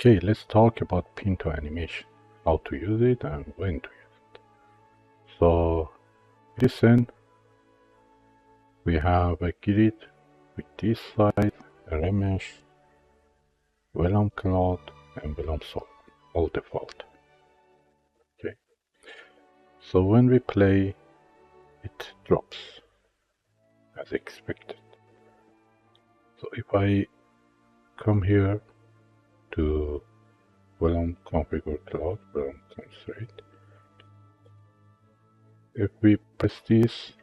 Okay, let's talk about Pinto animation, how to use it and when to use it. So listen, we have a grid with this side, a remesh, Vellum cloud, and Vellum solver, all default. Okay, so when we play, it drops as expected. So if I come here to Vellum configure cloud, Vellum constraint, if we press this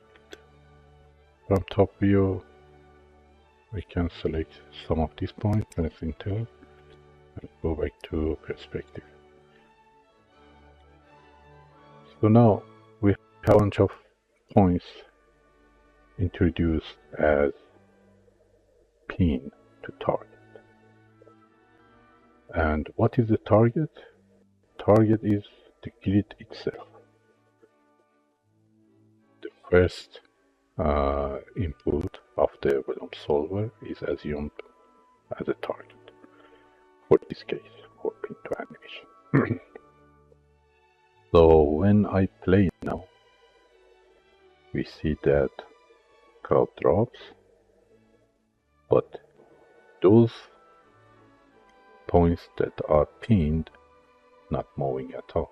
from top view, we can select some of these points, pressing tab, and go back to perspective. So now we have a bunch of points introduced as pin to target. And what is the target? Target is the grid itself. The first input of the Vellum solver is assumed as a target for this case, for Pinto animation. So when I play now, we see that cloud drops, but those points that are pinned not moving at all.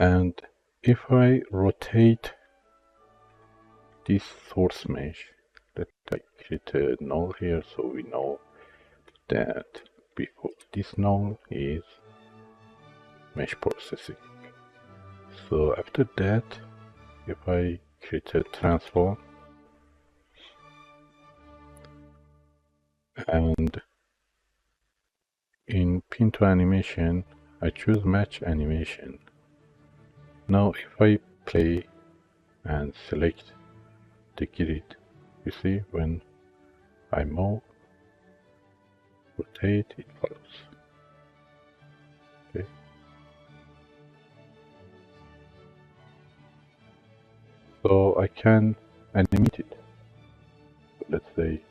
And if I rotate this source mesh, let I create a null here so we know that before this null is mesh processing. So after that, if I create a transform and in Pinto animation, I choose match animation. Now if I play and select the grid, you see when I move, rotate, it follows. Okay. So I can animate it. So let's say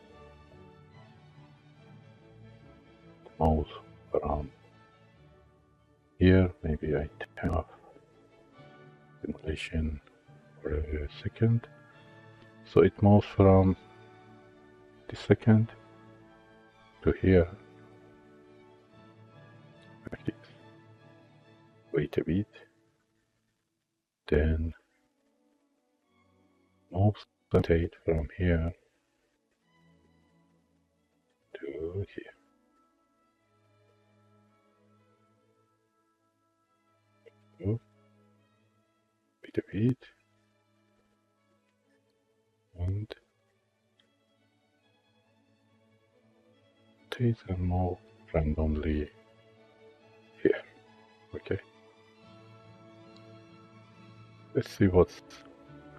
mouse around here, maybe I turn off simulation for a second. So it moves from the second to here. Like this. Wait a bit. Then moves rotate from here to here. So wait a bit. And rotate and move randomly here. Okay. Let's see what's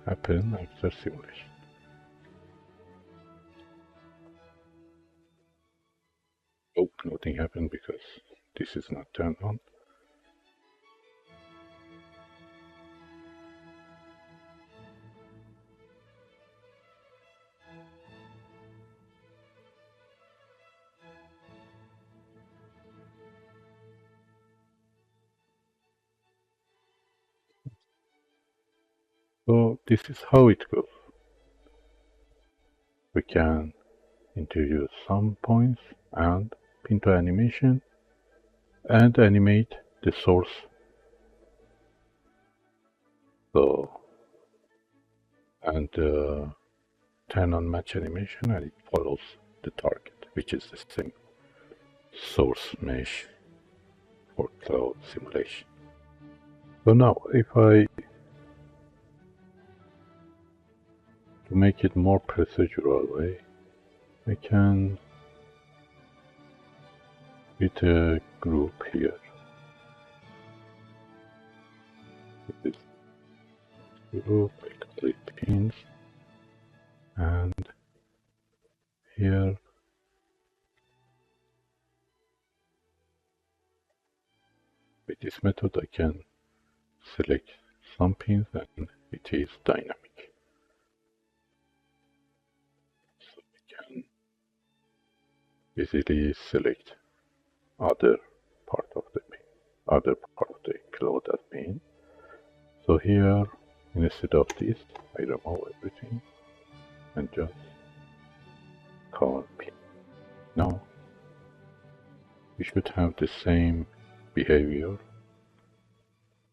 happened after simulation. Oh, nothing happened because this is not turned on. So this is how it goes. We can introduce some points and Pinto animation and animate the source. So and turn on match animation and it follows the target, which is the same source mesh for cloud simulation. So now if I to make it more procedural way, I can create a group here. This group, I call it pins, and here with this method I can select some pins and it is dynamic. So we can easily select other part of the pin, other part of the cloth as pin. So here, instead of this, I remove everything and just call pin. Now we should have the same behavior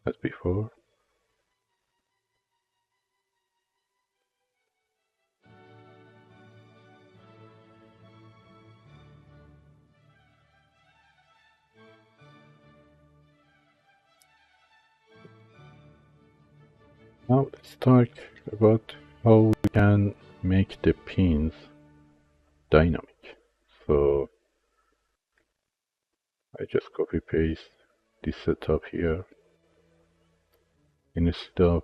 as before. Now let's talk about how we can make the pins dynamic. So I just copy paste this setup here. Instead of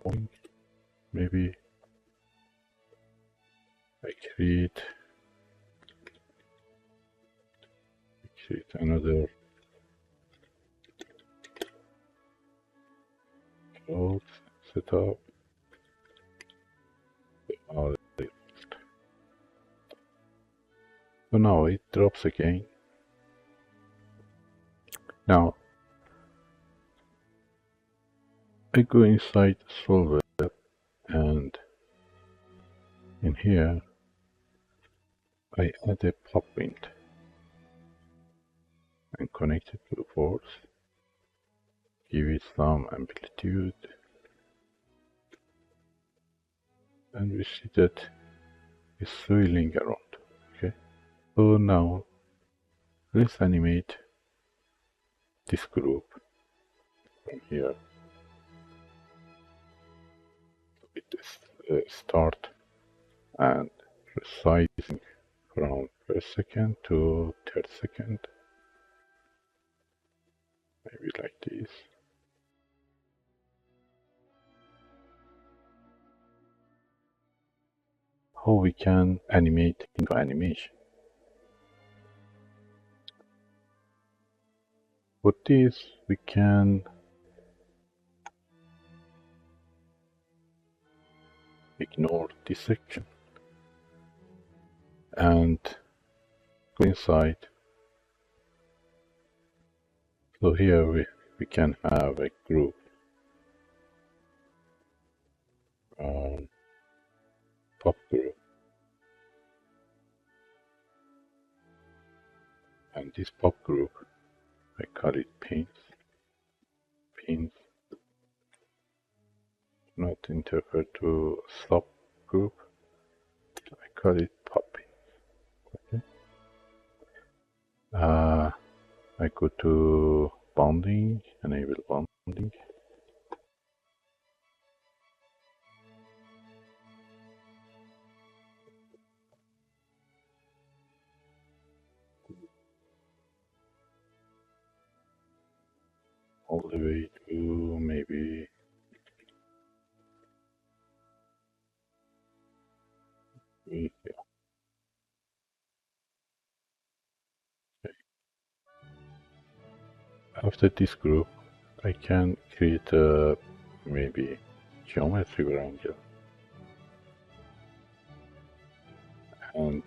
one, maybe I create another cloud setup. So now it drops again. Now I go inside solver and in here I add a pop wind and connect it to the force. Give it some amplitude and we see that it's swirling around. Okay, so now let's animate this group from here with this start and resizing from first second to third second, maybe like this. How we can animate into animation. For this we can ignore this section and go inside. So here we can have a group pop group, and this pop group I call it pins. Not interfere to sub group, I call it pop pins. Okay. I go to bonding, enable bonding. All the way to maybe yeah. Okay. After this group, I can create a maybe geometry triangle and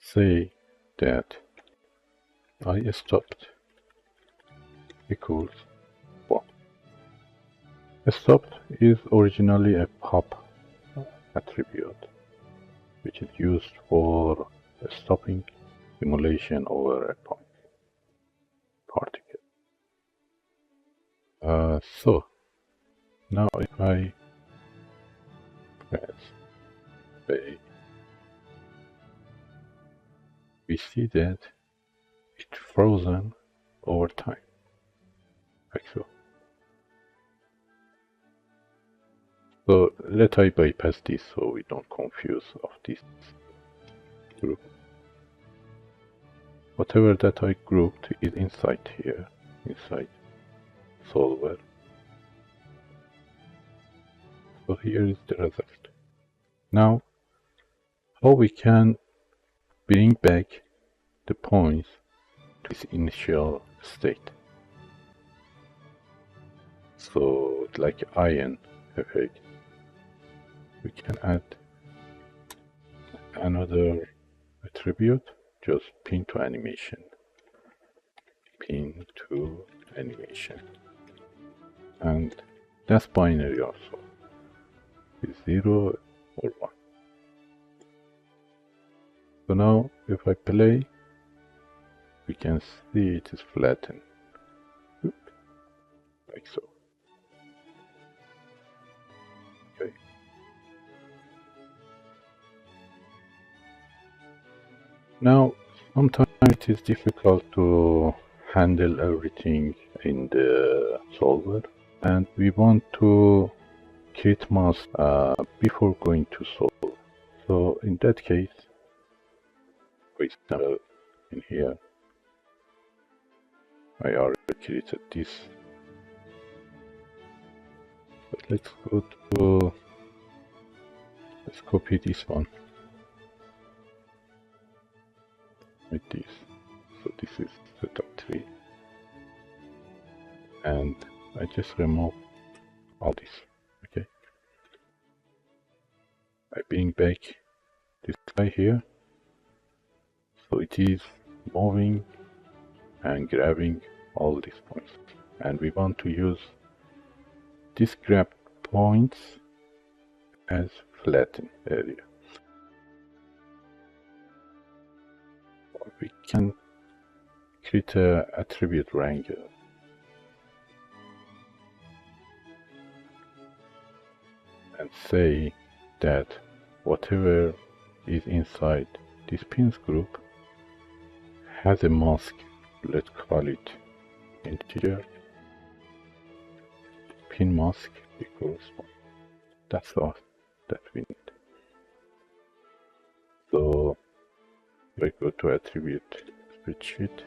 say that I stopped equals 1. Stopped is originally a pop attribute, which is used for stopping simulation over a point particle. So now if I press play, we see that it's frozen over time, like so. So let I bypass this so we don't confuse of this group. Whatever that I grouped is inside here, inside solver. So here is the result. Now, how we can bring back the points to its initial state. So like iron effect, we can add another attribute, just pin to animation. Pin to animation. And that's binary also. It's 0 or 1. So now if I play, we can see it is flattened. Like so. Okay. Now, sometimes it is difficult to handle everything in the solver, and we want to create mask before going to solve. So in that case, for example, in here, I already created this. But let's go to, let's copy this one with this. So this is setup 3. And I just remove all this, okay? I bring back this guy here. So it is moving and grabbing all these points. And we want to use this grab points as flatten area. Or we can create a attribute wrangler. And say that whatever is inside this pins group has a mask. Let's call it integer pin mask equals 1. That's all that we need. So we go to attribute spreadsheet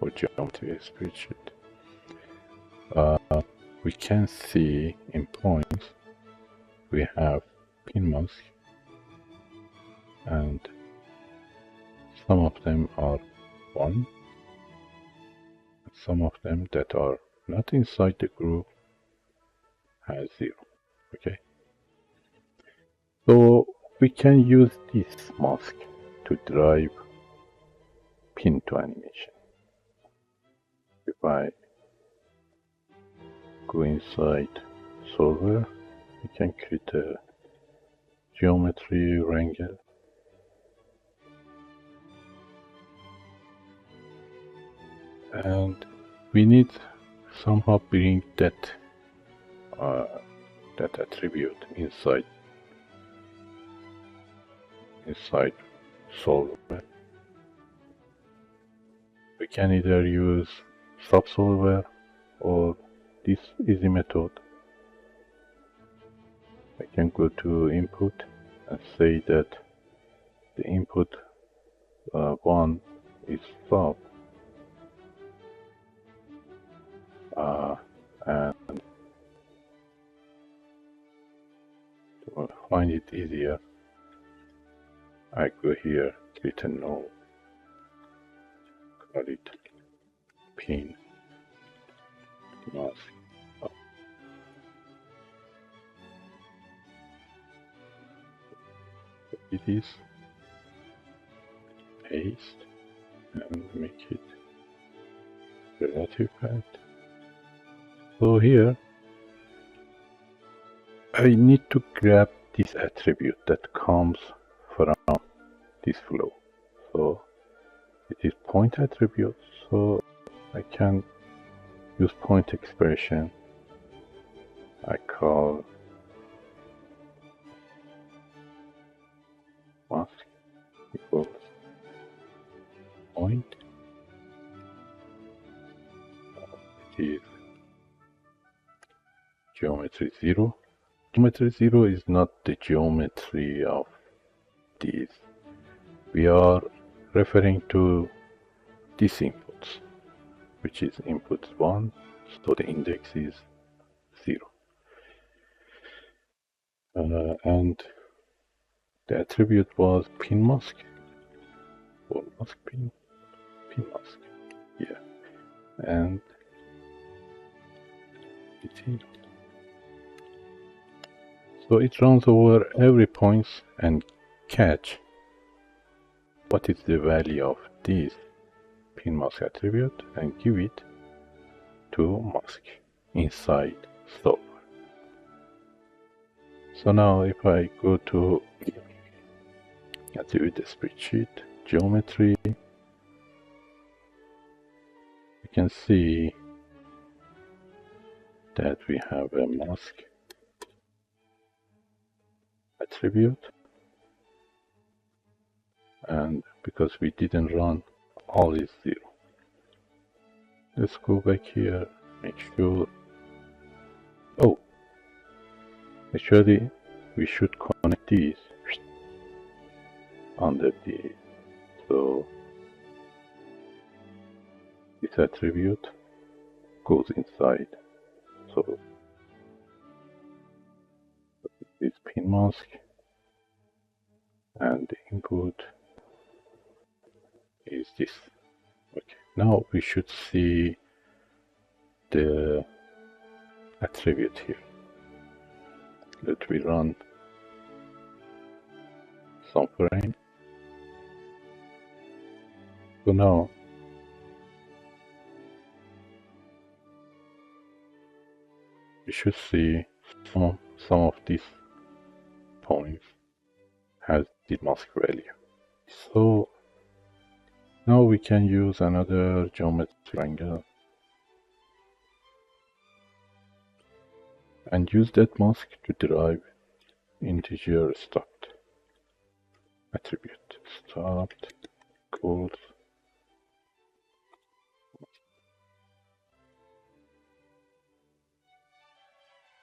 or geometry spreadsheet. We can see in points we have pin mask, and some of them are 1, some of them that are not inside the group has 0. Okay, so we can use this mask to drive pin to animation. If I go inside solver, we can create a geometry wrangle. And we need somehow bring that attribute inside solver. We can either use subsolver or this easy method. I can go to input and say that the input 1 is sub, and to find it easier, I go here, create a node, call it pin mask. It is paste and make it relative path. So here I need to grab this attribute that comes from this flow. So it is point attribute, so I can use point expression. I call mask equals point. It is geometry 0. Geometry 0 is not the geometry of these. We are referring to these inputs, which is input 1, so the index is 0. And the attribute was pin mask, or mask pin mask, yeah. And So it runs over every point and catch what is the value of this pin mask attribute and give it to mask inside stop. So now if I go to attribute spreadsheet, geometry, you can see that we have a mask attribute, and because we didn't run, all is 0. Let's go back here, make sure. Oh, actually we should connect these under the, so this attribute goes inside. So this pin mask and the input is this. Okay, now we should see the attribute here. Let me run some frame. So now we should see some of these points has the mask value. So now we can use another geometry angle and use that mask to derive integer stopped attribute. Stopped equals.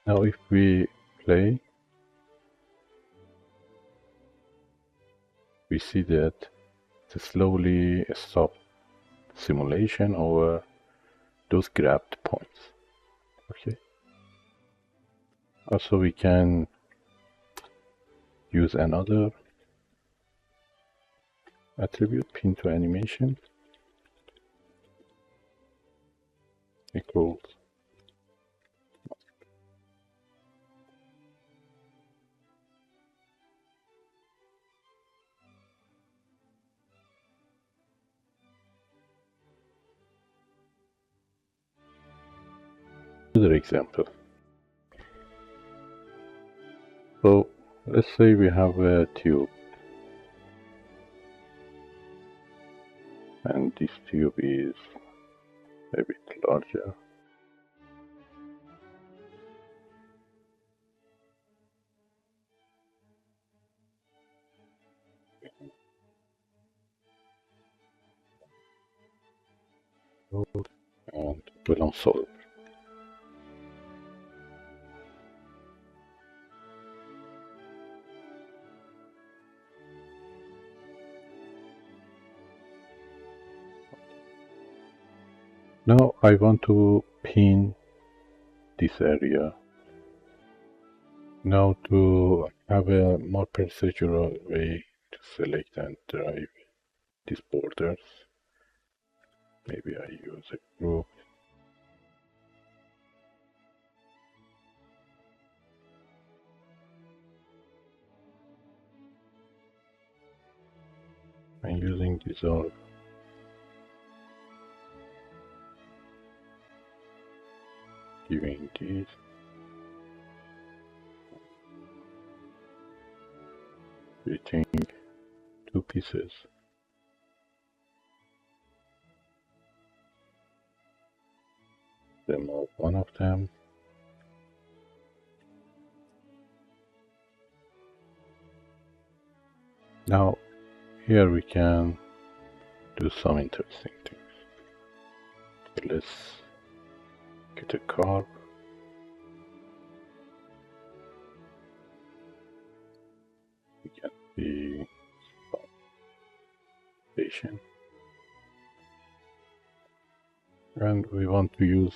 Now if we play, we see that it slowly stops simulation over those grabbed points. Okay. Also we can use another attribute, pin to animation equals another example. So let's say we have a tube, and this tube is a bit larger. And Vellum solver. Now I want to pin this area. Now to have a more procedural way to select and drive these borders, maybe I use a group. I'm using dissolve, giving these splitting two pieces. Remove one of them. Now here we can do some interesting things. So let's get a curve. We can see station, and we want to use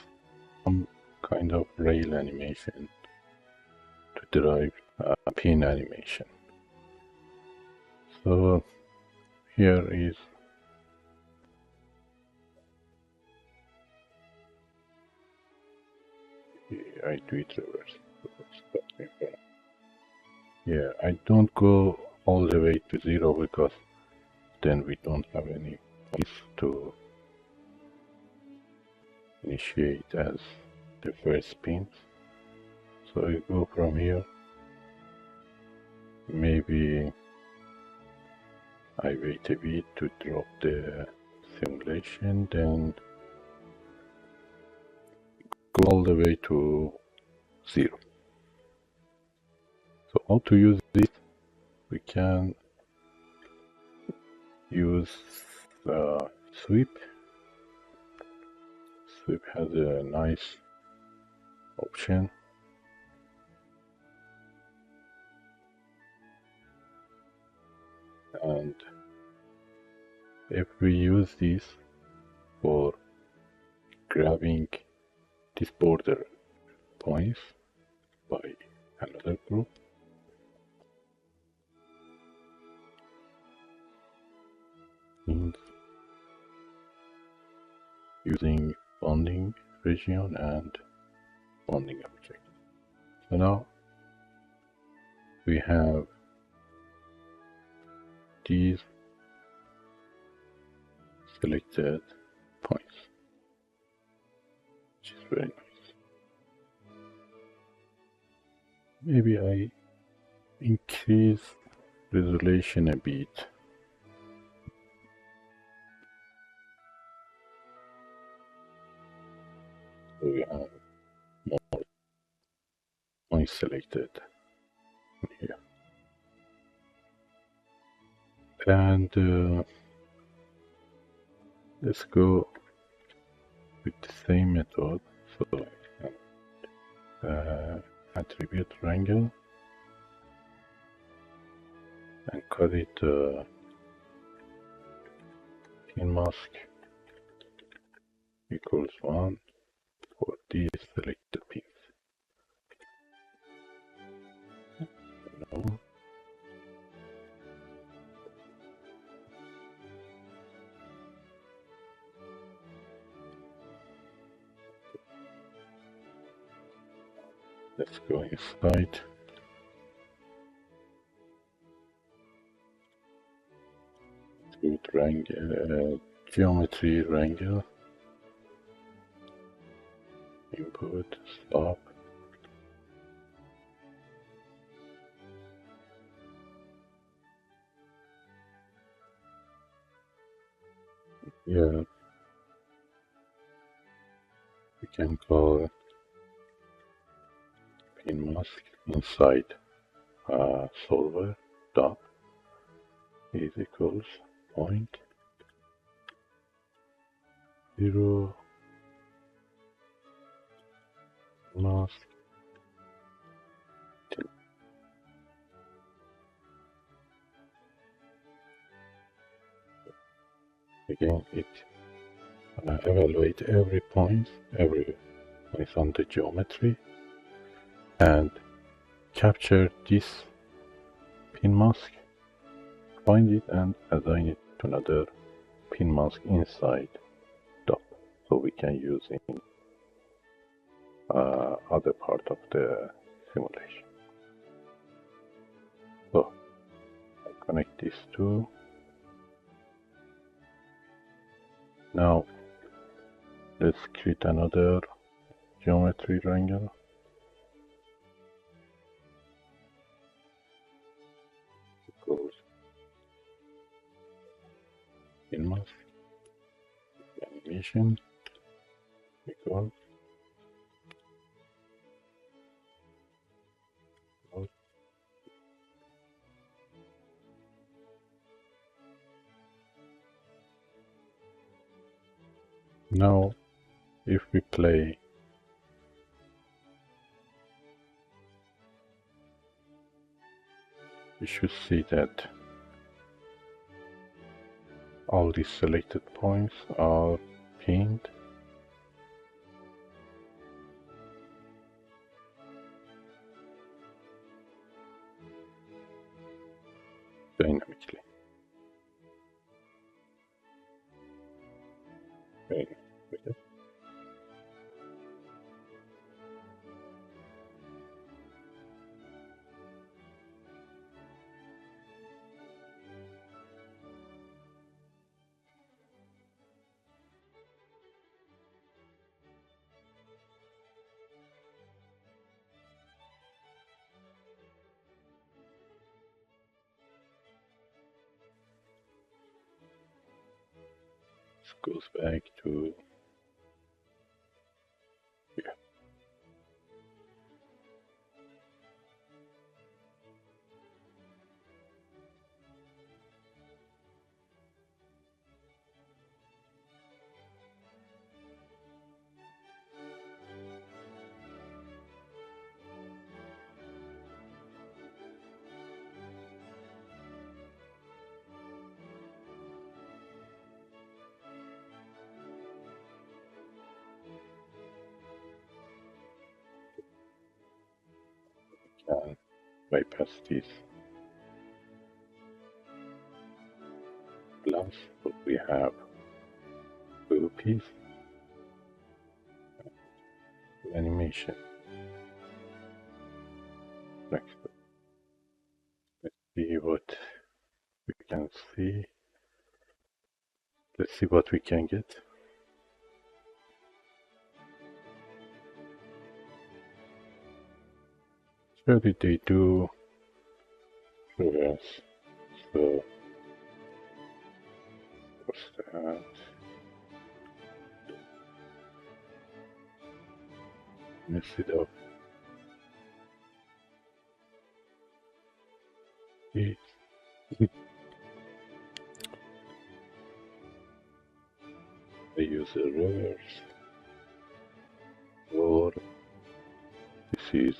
some kind of rail animation to derive a pin animation. So here is I do it reverse. Yeah, I don't go all the way to 0 because then we don't have any place to initiate as the first spin. So I go from here. Maybe I wait a bit to drop the simulation, then go all the way to 0. So how to use this? We can use sweep. Sweep has a nice option. And if we use this for grabbing this border points by another group, means using bounding region and bounding object. So now we have these selected points, which is very nice. Maybe I increase resolution a bit. So we have more points selected here. And let's go with the same method. So attribute wrangle and cut it pin mask equals 1 for these selected pins. No. Let's go inside. With wrangle, geometry wrangle, input, stop. Yeah, we can call pin mask inside solver dot is equals point 0 mask. Again, it evaluate every point on the geometry and capture this pin mask, find it and assign it to another pin mask inside DOP, so we can use in other part of the simulation. So I connect these two. Now let's create another geometry wrangle. Equals pin mask animation equals now if we play we should see that all these selected points are pinned dynamically. Very nice. goes back to here. Can bypass this. Plus, we have blue piece animation. Next, let's see what we can see. Let's see what we can get. Surely they do reverse. So, what's that? Instead of it, they use a reverse, or this is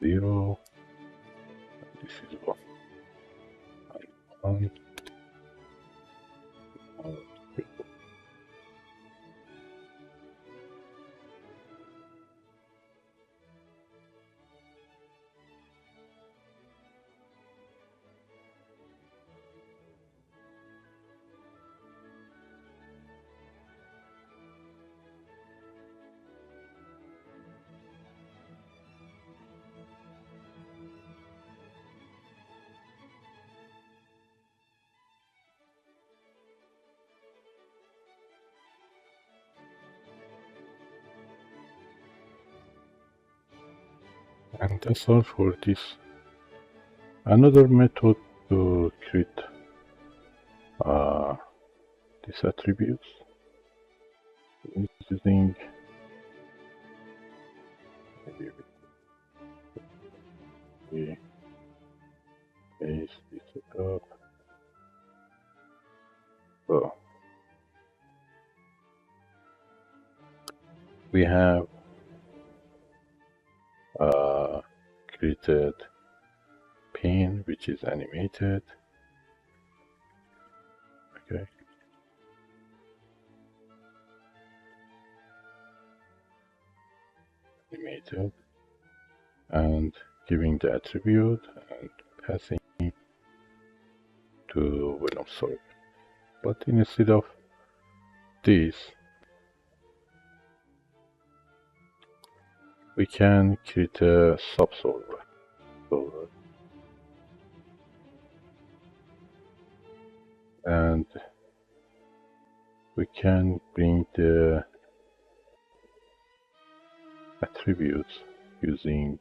0, this is 1, and 1, and 3. And that's all for this. Another method to create these attributes is using maybe we paste this up. So we have created pin which is animated. Okay. Animated and giving the attribute and passing to Vellum solver. But instead of this, we can create a sub-solver. And we can bring the attributes using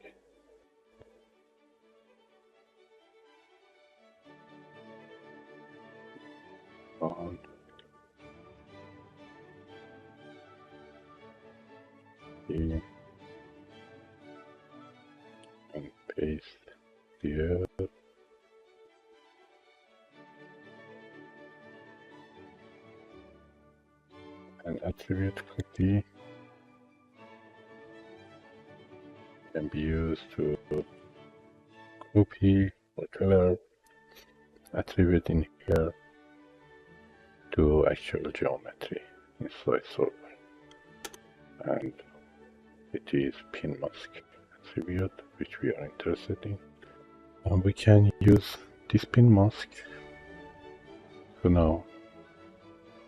on here and paste here. An attribute copy can be used to copy whatever attribute in here to actual geometry inside solver. And it is pin mask attribute which we are interested in. And we can use this pin mask. So now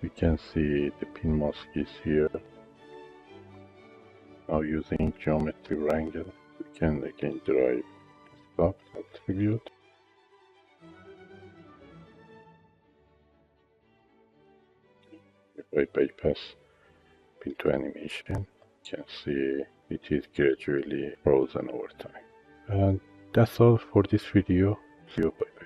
we can see the pin mask is here. Now using geometry wrangle, we can again derive the sub attribute. If I bypass pin to animation, you can see it is gradually frozen over time. And that's all for this video. See you. Bye.